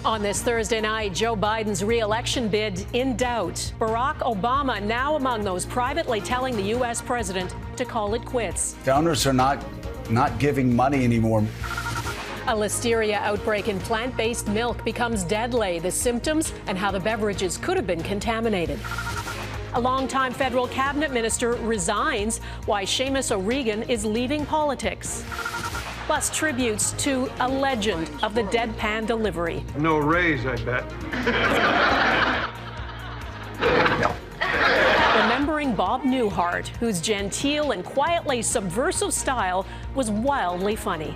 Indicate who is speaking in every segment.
Speaker 1: On this Thursday night, Joe Biden's re-election bid in doubt. Barack Obama now among those privately telling the U.S. president to call it quits.
Speaker 2: Donors are not giving money anymore.
Speaker 1: A Listeria outbreak in plant-based milk becomes deadly. The symptoms and how the beverages could have been contaminated. A longtime federal cabinet minister resigns. Why Seamus O'Regan is leaving politics. Plus tributes to a legend of the deadpan delivery.
Speaker 3: No raise, I bet.
Speaker 1: Remembering Bob Newhart, whose genteel and quietly subversive style was wildly funny.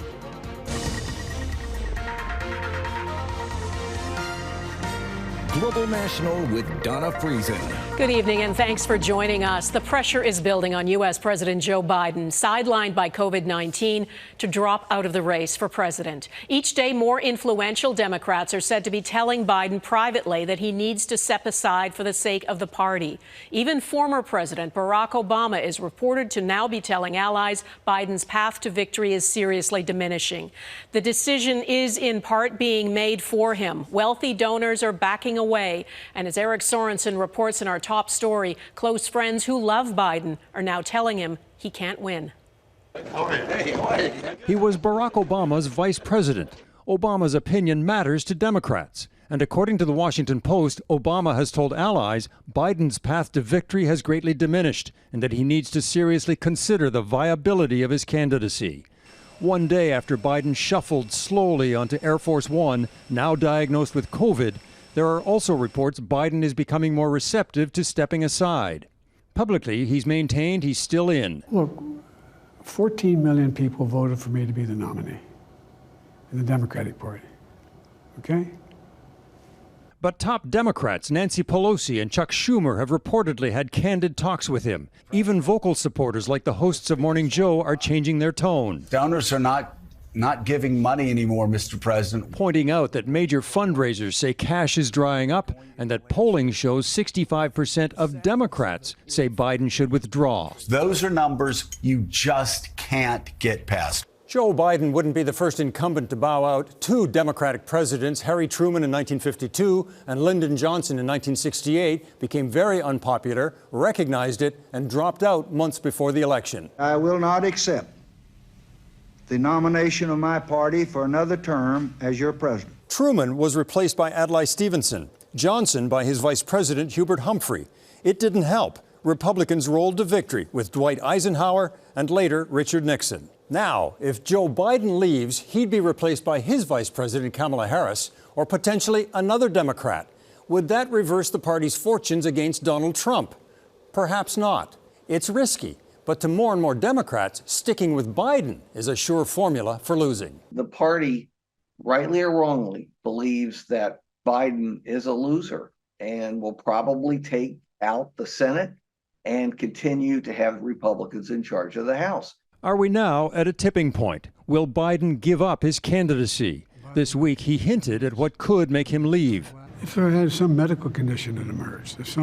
Speaker 4: Global National with Donna Friesen.
Speaker 1: Good evening and thanks for joining us. The pressure is building on U.S. President Joe Biden, sidelined by COVID-19, to drop out of the race for president. Each day, more influential Democrats are said to be telling Biden privately that he needs to step aside for the sake of the party. Even former President Barack Obama is reported to now be telling allies Biden's path to victory is seriously diminishing. The decision is in part being made for him. Wealthy donors are backing away. And as Eric Sorensen reports in our top story, close friends who love Biden are now telling him he can't win.
Speaker 5: He was Barack Obama's vice president. Obama's opinion matters to Democrats. And according to the Washington Post, Obama has told allies Biden's path to victory has greatly diminished and that he needs to seriously consider the viability of his candidacy. One day after Biden shuffled slowly onto Air Force One, now diagnosed with COVID, there are also reports Biden is becoming more receptive to stepping aside. Publicly, he's maintained he's still in.
Speaker 6: Look, 14 million people voted for me to be the nominee in the Democratic Party, okay?
Speaker 5: But top Democrats Nancy Pelosi and Chuck Schumer have reportedly had candid talks with him. Even vocal supporters like the hosts of Morning Joe are changing their tone.
Speaker 2: Donors are not giving money anymore, Mr. President.
Speaker 5: Pointing out that major fundraisers say cash is drying up and that polling shows 65% of Democrats say Biden should withdraw.
Speaker 2: Those are numbers you just can't get past.
Speaker 5: Joe Biden wouldn't be the first incumbent to bow out. Two Democratic presidents, Harry Truman in 1952 and Lyndon Johnson in 1968, became very unpopular, recognized it, and dropped out months before the election.
Speaker 7: I will not accept the nomination of my party for another term as your president.
Speaker 5: Truman was replaced by Adlai Stevenson, Johnson by his vice president Hubert Humphrey. It didn't help. Republicans rolled to victory with Dwight Eisenhower and later Richard Nixon. Now, if Joe Biden leaves, he'd be replaced by his vice president Kamala Harris or potentially another Democrat. Would that reverse the party's fortunes against Donald Trump? Perhaps not. It's risky. But to more and more Democrats, sticking with Biden is a sure formula for losing.
Speaker 8: The party, rightly or wrongly, believes that Biden is a loser and will probably take out the Senate and continue to have Republicans in charge of the House.
Speaker 5: Are we now at a tipping point? Will Biden give up his candidacy? This week, he hinted at what could make him leave.
Speaker 6: If there had some medical condition that emerged, if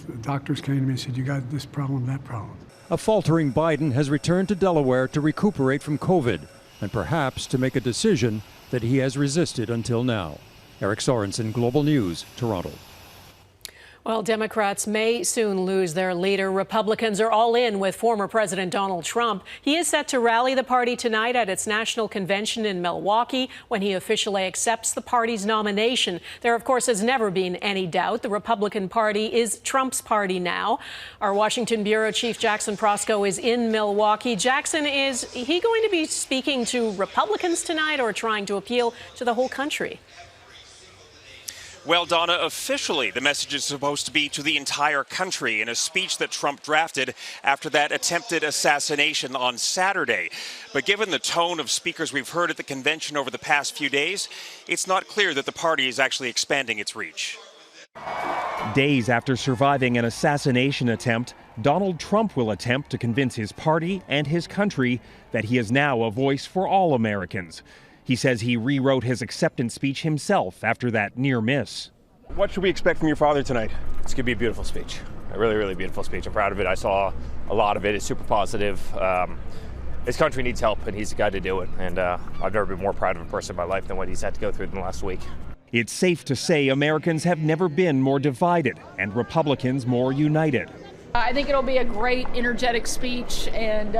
Speaker 6: the doctors came to me and said, you got this problem, that problem.
Speaker 5: A faltering Biden has returned to Delaware to recuperate from COVID and perhaps to make a decision that he has resisted until now. Eric Sorensen, Global News, Toronto.
Speaker 1: Well, Democrats may soon lose their leader. Republicans are all in with former President Donald Trump. He is set to rally the party tonight at its national convention in Milwaukee when he officially accepts the party's nomination. There, of course, has never been any doubt the Republican Party is Trump's party now. Our Washington Bureau Chief Jackson Proskow is in Milwaukee. Jackson, is he going to be speaking to Republicans tonight or trying to appeal to the whole country?
Speaker 9: Well, Donna, officially, the message is supposed to be to the entire country in a speech that Trump drafted after that attempted assassination on Saturday. But given the tone of speakers we've heard at the convention over the past few days, it's not clear that the party is actually expanding its reach.
Speaker 10: Days after surviving an assassination attempt, Donald Trump will attempt to convince his party and his country that he is now a voice for all Americans. He says he rewrote his acceptance speech himself after that near miss.
Speaker 11: What should we expect from your father tonight? It's going to be a beautiful speech. A really, really beautiful speech. I'm proud of it. I saw a lot of it. It's super positive. His country needs help, and he's the guy to do it. And I've never been more proud of a person in my life than what he's had to go through in the last week.
Speaker 10: It's safe to say Americans have never been more divided and Republicans more united.
Speaker 3: I think it'll be a great, energetic speech and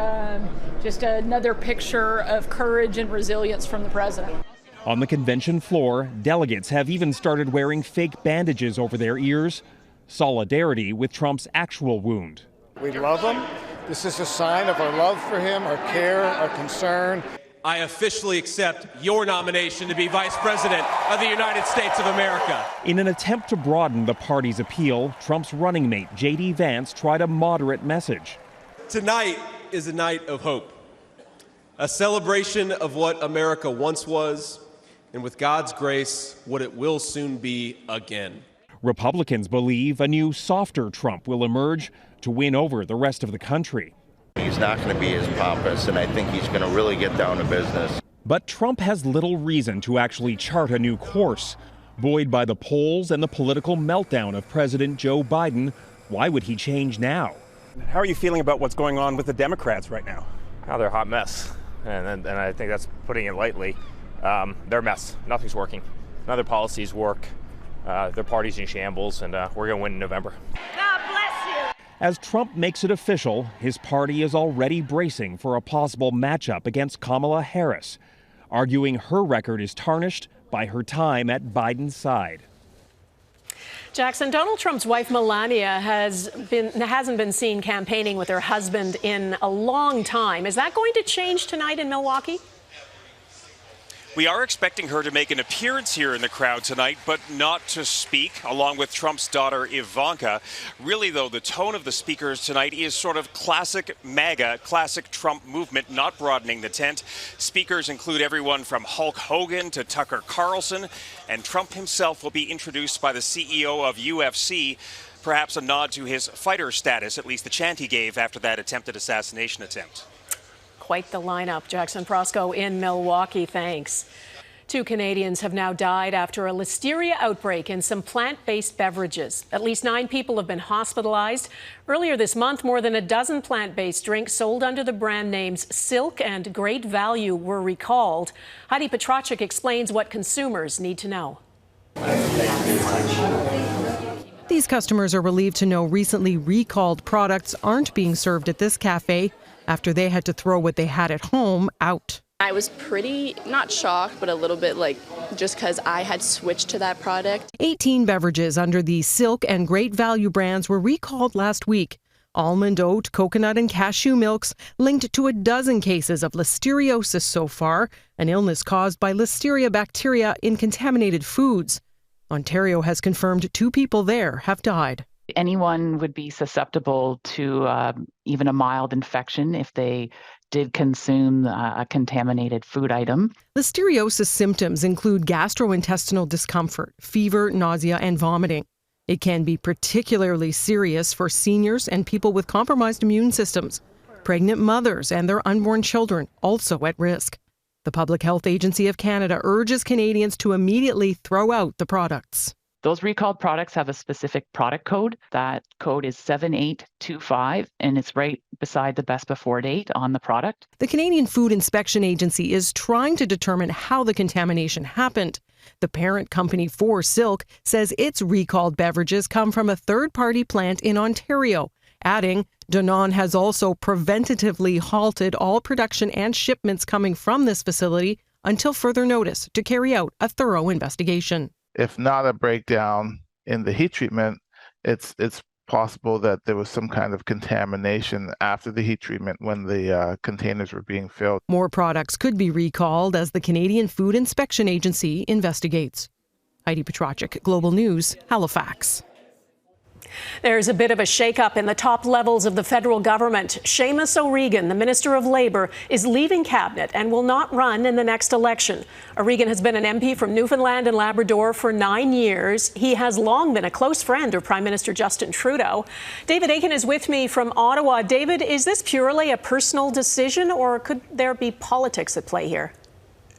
Speaker 3: just another picture of courage and resilience from the president.
Speaker 10: On the convention floor, delegates have even started wearing fake bandages over their ears, solidarity with Trump's actual wound.
Speaker 12: We love him. This is a sign of our love for him, our care, our concern.
Speaker 13: I officially accept your nomination to be Vice President of the United States of America.
Speaker 10: In an attempt to broaden the party's appeal, Trump's running mate, J.D. Vance, tried a moderate message.
Speaker 13: Tonight is a night of hope, a celebration of what America once was, and with God's grace, what it will soon be again.
Speaker 10: Republicans believe a new, softer Trump will emerge to win over the rest of the country.
Speaker 14: He's not going to be as pompous, and I think he's going to really get down to business.
Speaker 10: But Trump has little reason to actually chart a new course. Buoyed by the polls and the political meltdown of President Joe Biden, why would he change now?
Speaker 11: How are you feeling about what's going on with the Democrats right now?
Speaker 15: Oh, they're a hot mess, and I think that's putting it lightly. They're a mess. Nothing's working. None of their policies work. Their party's in shambles, and we're going to win in November.
Speaker 3: God bless you.
Speaker 10: As Trump makes it official, his party is already bracing for a possible matchup against Kamala Harris, arguing her record is tarnished by her time at Biden's side.
Speaker 1: Jackson, Donald Trump's wife Melania hasn't been seen campaigning with her husband in a long time. Is that going to change tonight in Milwaukee?
Speaker 9: We are expecting her to make an appearance here in the crowd tonight, but not to speak, along with Trump's daughter Ivanka. Really, though, the tone of the speakers tonight is sort of classic MAGA, classic Trump movement, not broadening the tent. Speakers include everyone from Hulk Hogan to Tucker Carlson, and Trump himself will be introduced by the CEO of UFC, perhaps a nod to his fighter status, at least the chant he gave after that attempted assassination attempt.
Speaker 1: Quite the lineup. Jackson Proskow in Milwaukee, thanks. 2 Canadians have now died after a Listeria outbreak in some plant-based beverages. At least 9 people have been hospitalized. Earlier this month, more than a dozen plant-based drinks sold under the brand names Silk and Great Value were recalled. Heidi Petracek explains what consumers need to know.
Speaker 16: These customers are relieved to know recently recalled products aren't being served at this cafe after they had to throw what they had at home out.
Speaker 17: I was pretty, not shocked, but a little bit just because I had switched to that product.
Speaker 16: 18 beverages under the Silk and Great Value brands were recalled last week. Almond, oat, coconut, and cashew milks linked to a dozen cases of listeriosis so far, an illness caused by Listeria bacteria in contaminated foods. Ontario has confirmed 2 people there have died.
Speaker 18: Anyone would be susceptible to even a mild infection if they did consume a contaminated food item.
Speaker 16: Listeriosis symptoms include gastrointestinal discomfort, fever, nausea, and vomiting. It can be particularly serious for seniors and people with compromised immune systems. Pregnant mothers and their unborn children also at risk. The Public Health Agency of Canada urges Canadians to immediately throw out the products.
Speaker 18: Those recalled products have a specific product code. That code is 7825, and it's right beside the best before date on the product.
Speaker 16: The Canadian Food Inspection Agency is trying to determine how the contamination happened. The parent company for Silk says its recalled beverages come from a third-party plant in Ontario, adding, Danone has also preventatively halted all production and shipments coming from this facility until further notice to carry out a thorough investigation.
Speaker 19: If not a breakdown in the heat treatment, it's possible that there was some kind of contamination after the heat treatment when the containers were being filled.
Speaker 16: More products could be recalled as the Canadian Food Inspection Agency investigates. Heidi Petracek, Global News, Halifax.
Speaker 1: There's a bit of a shakeup in the top levels of the federal government. Seamus O'Regan, the Minister of Labour, is leaving cabinet and will not run in the next election. O'Regan has been an MP from Newfoundland and Labrador for 9 years. He has long been a close friend of Prime Minister Justin Trudeau. David Aiken is with me from Ottawa. David, is this purely a personal decision, or could there be politics at play here?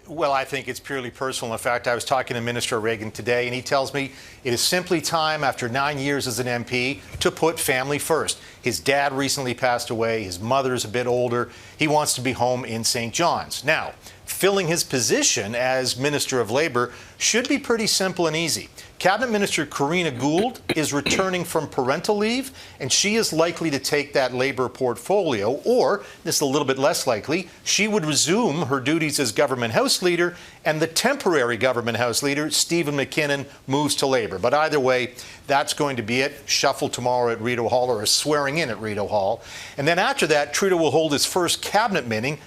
Speaker 20: Well, I think it's purely personal. In fact, I was talking to Minister Reagan today, and he tells me it is simply time, after 9 years as an MP, to put family first. His dad recently passed away. His mother's a bit older. He wants to be home in St. John's. Now, filling his position as Minister of Labor should be pretty simple and easy. Cabinet Minister Karina Gould is returning from parental leave, and she is likely to take that labor portfolio, or, this is a little bit less likely, she would resume her duties as government House Leader, and the temporary government House Leader, Stephen McKinnon, moves to Labor. But either way, that's going to be it. Shuffle tomorrow at Rideau Hall, or a swearing in at Rideau Hall. And then after that, Trudeau will hold his first cabinet meeting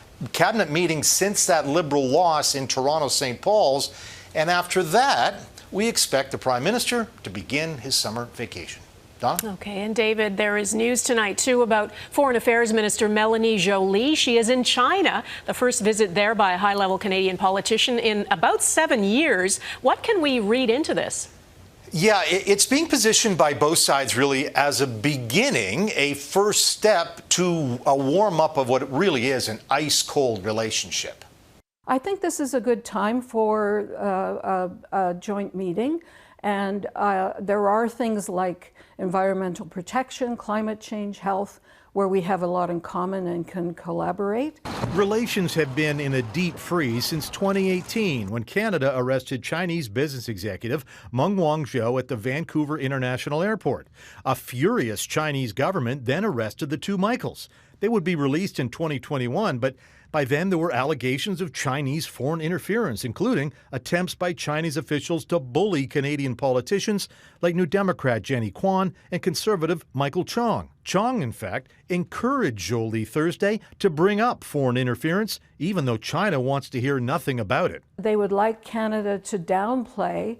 Speaker 20: since that Liberal loss in Toronto St. Paul's. And after that, we expect the Prime Minister to begin his summer vacation. Donna?
Speaker 1: Okay, and David, there is news tonight, too, about Foreign Affairs Minister Melanie Joly. She is in China, the first visit there by a high-level Canadian politician in about 7 years. What can we read into this?
Speaker 20: Yeah, it's being positioned by both sides really as a beginning, a first step to a warm-up of what it really is an ice-cold relationship.
Speaker 21: I think this is a good time for a joint meeting, and there are things like environmental protection, climate change, health, where we have a lot in common and can collaborate.
Speaker 22: Relations have been in a deep freeze since 2018, when Canada arrested Chinese business executive Meng Wanzhou at the Vancouver International Airport. A furious Chinese government then arrested the two Michaels. They would be released in 2021, but by then, there were allegations of Chinese foreign interference, including attempts by Chinese officials to bully Canadian politicians like New Democrat Jenny Kwan and Conservative Michael Chong. Chong, in fact, encouraged Joly Thursday to bring up foreign interference, even though China wants to hear nothing about it.
Speaker 21: They would like Canada to downplay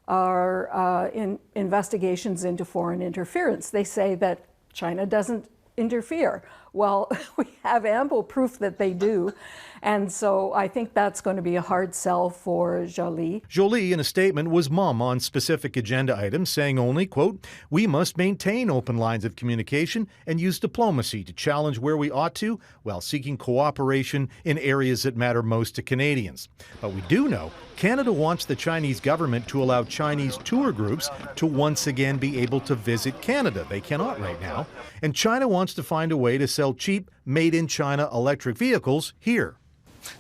Speaker 21: our investigations into foreign interference. They say that China doesn't interfere. Well, we have ample proof that they do. And so I think that's going to be a hard sell for Joly.
Speaker 22: Joly, in a statement, was mum on specific agenda items, saying only, quote, "We must maintain open lines of communication and use diplomacy to challenge where we ought to, while seeking cooperation in areas that matter most to Canadians." But we do know Canada wants the Chinese government to allow Chinese tour groups to once again be able to visit Canada. They cannot right now. And China wants to find a way to sell cheap, made-in-China electric vehicles here.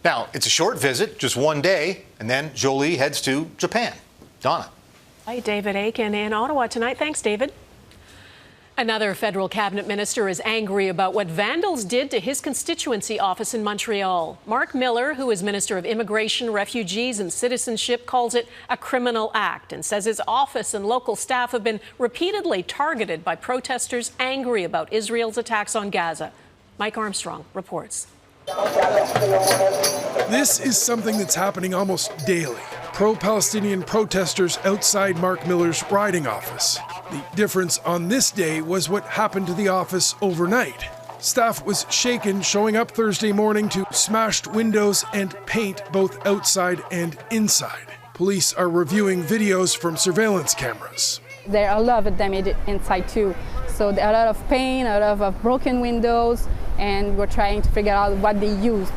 Speaker 20: Now, it's a short visit, just 1 day, and then Joly heads to Japan. Donna.
Speaker 1: Hi, David Aiken in Ottawa tonight. Thanks, David. Another federal cabinet minister is angry about what vandals did to his constituency office in Montreal. Mark Miller, who is Minister of Immigration, Refugees and Citizenship, calls it a criminal act and says his office and local staff have been repeatedly targeted by protesters angry about Israel's attacks on Gaza. Mike Armstrong reports.
Speaker 23: This is something that's happening almost daily. Pro-Palestinian protesters outside Mark Miller's riding office. The difference on this day was what happened to the office overnight. Staff was shaken showing up Thursday morning to smashed windows and paint both outside and inside. Police are reviewing videos from surveillance cameras.
Speaker 24: There are a lot of damage inside too. So there are a lot of paint, a lot of broken windows, and we're trying to figure out what they used.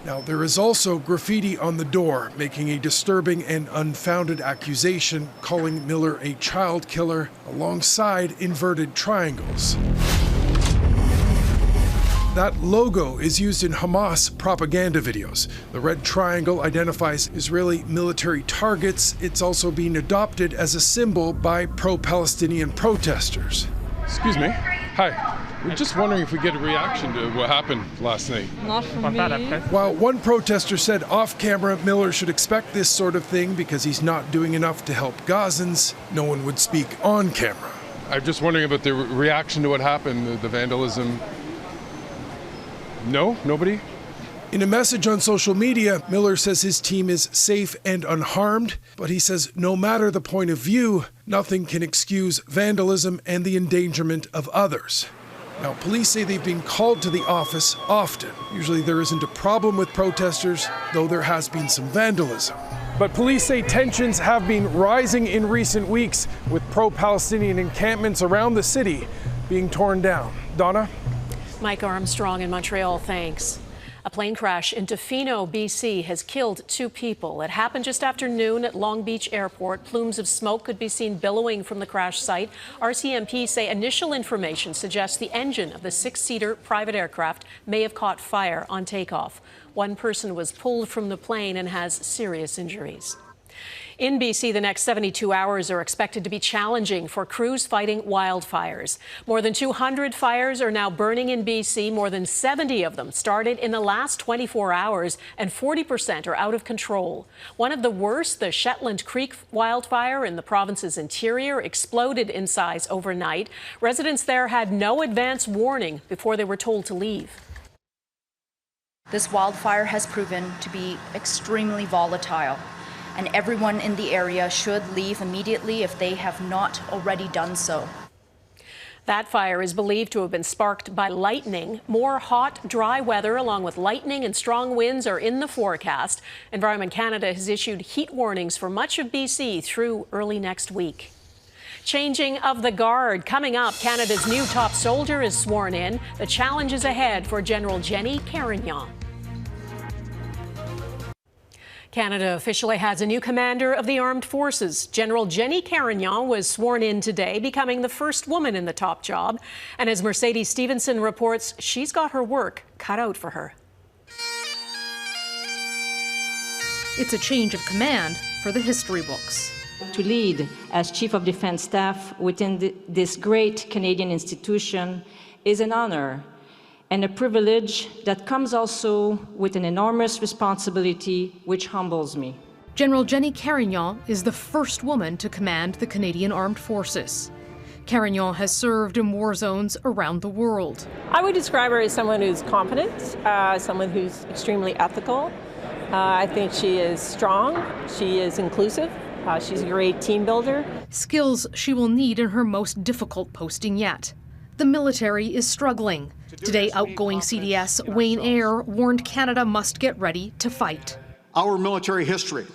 Speaker 23: Now, there is also graffiti on the door, making a disturbing and unfounded accusation, calling Miller a child killer, alongside inverted triangles. That logo is used in Hamas propaganda videos. The red triangle identifies Israeli military targets. It's also being adopted as a symbol by pro-Palestinian protesters.
Speaker 25: Excuse me. Hi. We're just wondering if we get a reaction to what happened last night.
Speaker 24: Not from me.
Speaker 23: While one protester said off camera Miller should expect this sort of thing because he's not doing enough to help Gazans, no one would speak on camera.
Speaker 25: I'm just wondering about the reaction to what happened, the vandalism. No? Nobody?
Speaker 23: In a message on social media, Miller says his team is safe and unharmed, but he says no matter the point of view, nothing can excuse vandalism and the endangerment of others. Now, police say they've been called to the office often. Usually there isn't a problem with protesters, though there has been some vandalism. But police say tensions have been rising in recent weeks, with pro-Palestinian encampments around the city being torn down. Donna?
Speaker 1: Mike Armstrong in Montreal, thanks. A plane crash in Tofino, BC has killed 2 people. It happened just after noon at Long Beach Airport. Plumes of smoke could be seen billowing from the crash site. RCMP say initial information suggests the engine of the 6-seater private aircraft may have caught fire on takeoff. 1 person was pulled from the plane and has serious injuries. In BC, the next 72 hours are expected to be challenging for crews fighting wildfires. More than 200 fires are now burning in BC. More than 70 of them started in the last 24 hours, and 40% are out of control. One of the worst, the Shetland Creek wildfire in the province's interior, exploded in size overnight. Residents there had no advance warning before they were told to leave.
Speaker 2: This wildfire has proven to be extremely volatile, and everyone in the area should leave immediately if they have not already done so.
Speaker 1: That fire is believed to have been sparked by lightning. More hot, dry weather along with lightning and strong winds are in the forecast. Environment Canada has issued heat warnings for much of BC through early next week. Changing of the guard. Coming up, Canada's new top soldier is sworn in. The challenge is ahead for General Jenny Carignan. Canada officially has a new commander of the armed forces. General Jenny Carignan was sworn in today, becoming the first woman in the top job. And as Mercedes Stevenson reports, she's got her work cut out for her.
Speaker 4: It's a change of command for the history books.
Speaker 6: To lead as Chief of Defense Staff within this great Canadian institution is an honor and a privilege that comes also with an enormous responsibility which humbles me.
Speaker 4: General Jenny Carignan is the first woman to command the Canadian Armed Forces. Carignan has served in war zones around the world.
Speaker 7: I would describe her as someone who's competent, someone who's extremely ethical. I think she is strong, she is inclusive, she's a great team builder.
Speaker 4: Skills she will need in her most difficult posting yet. The military is struggling. Today, outgoing CDS Wayne Eyre warned Canada must get ready to fight.
Speaker 8: Our military history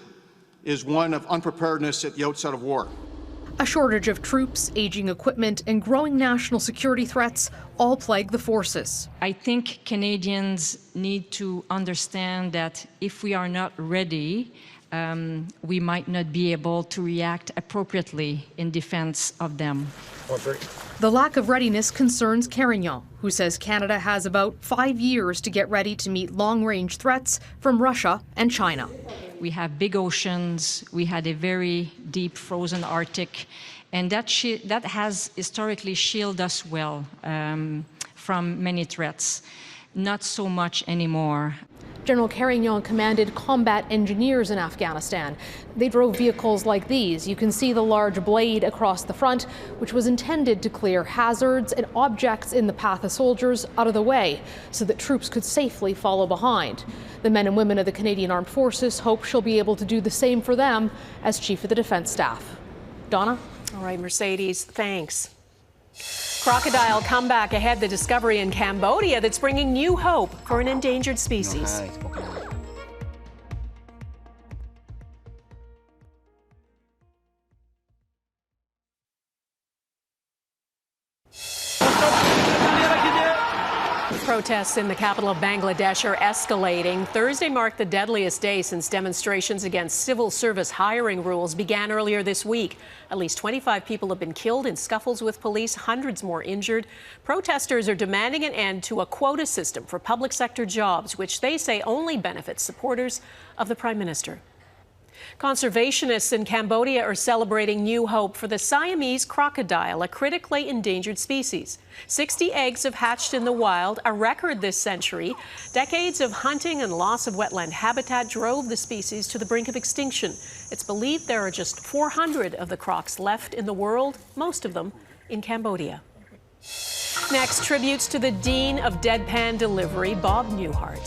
Speaker 8: is one of unpreparedness at the outset of war.
Speaker 4: A shortage of troops, aging equipment, and growing national security threats all plague the forces.
Speaker 6: I think Canadians need to understand that if we are not ready, we might not be able to react appropriately in defense of them.
Speaker 4: The lack of readiness concerns Carignan, who says Canada has about 5 years to get ready to meet long-range threats from Russia and China.
Speaker 6: We have big oceans, we had a very deep frozen Arctic, and that has historically shielded us well from many threats. Not so much anymore.
Speaker 4: General Carignan commanded combat engineers in Afghanistan. They drove vehicles like these. You can see the large blade across the front, which was intended to clear hazards and objects in the path of soldiers out of the way so that troops could safely follow behind. The men and women of the Canadian Armed Forces hope she'll be able to do the same for them as Chief of the Defense Staff. Donna?
Speaker 1: All right, Mercedes, thanks. Crocodile comeback ahead, the discovery in Cambodia that's bringing new hope for an endangered species. Protests in the capital of Bangladesh are escalating. Thursday marked the deadliest day since demonstrations against civil service hiring rules began earlier this week. At least 25 people have been killed in scuffles with police, hundreds more injured. Protesters are demanding an end to a quota system for public sector jobs, which they say only benefits supporters of the Prime Minister. Conservationists in Cambodia are celebrating new hope for the Siamese crocodile, a critically endangered species. 60 eggs have hatched in the wild, a record this century. Decades of hunting and loss of wetland habitat drove the species to the brink of extinction. It's believed there are just 400 of the crocs left in the world, most of them in Cambodia. Next, tributes to the Dean of Deadpan Delivery, Bob Newhart.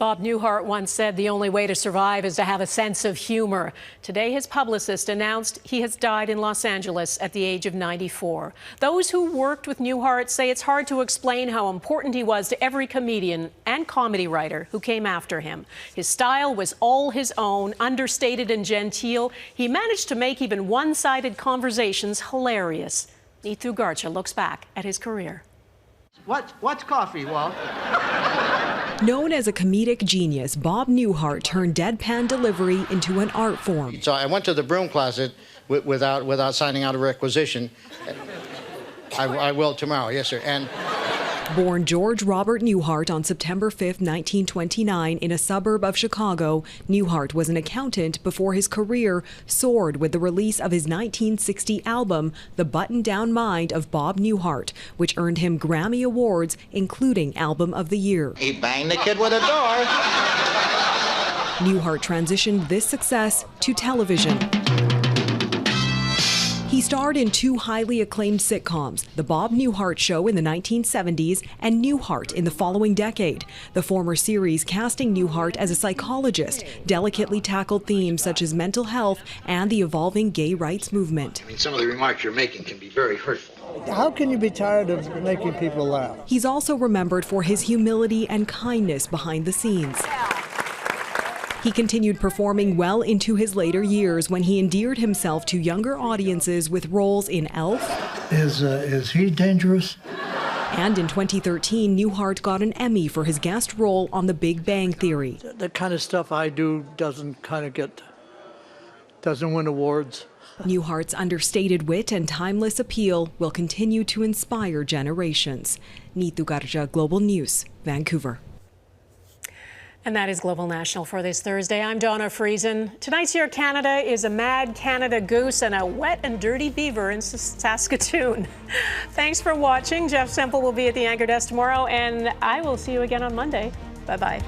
Speaker 1: Bob Newhart once said the only way to survive is to have a sense of humor. Today, his publicist announced he has died in Los Angeles at the age of 94. Those who worked with Newhart say it's hard to explain how important he was to every comedian and comedy writer who came after him. His style was all his own, understated and genteel. He managed to make even one-sided conversations hilarious. Neetu Garcha looks back at his career.
Speaker 5: What's coffee, Walt?
Speaker 11: Known as a comedic genius, Bob Newhart turned deadpan delivery into an art form.
Speaker 5: So I went to the broom closet without signing out a requisition. I will tomorrow, yes, sir. And
Speaker 11: born George Robert Newhart on September 5, 1929, in a suburb of Chicago, Newhart was an accountant before his career soared with the release of his 1960 album, The Button-Down Mind of Bob Newhart, which earned him Grammy Awards, including Album of the Year.
Speaker 5: he banged the kid with a door.
Speaker 11: Newhart transitioned this success to television. He starred in two highly acclaimed sitcoms, The Bob Newhart Show in the 1970s and Newhart in the following decade. The former series casting Newhart as a psychologist delicately tackled themes such as mental health and the evolving gay rights movement.
Speaker 5: I mean, some of the remarks you're making can be very hurtful.
Speaker 12: How can you be tired of making people laugh?
Speaker 11: He's also remembered for his humility and kindness behind the scenes. He continued performing well into his later years when he endeared himself to younger audiences with roles in Elf.
Speaker 12: Is he dangerous?
Speaker 11: And in 2013, Newhart got an Emmy for his guest role on The Big Bang Theory.
Speaker 12: The kind of stuff I do doesn't win awards.
Speaker 11: Newhart's understated wit and timeless appeal will continue to inspire generations. Neetu Garcha, Global News, Vancouver.
Speaker 1: And that is Global National for this Thursday. I'm Donna Friesen. Tonight's Here Canada is a mad Canada goose and a wet and dirty beaver in Saskatoon. Thanks for watching. Jeff Semple will be at the anchor desk tomorrow, and I will see you again on Monday. Bye-bye.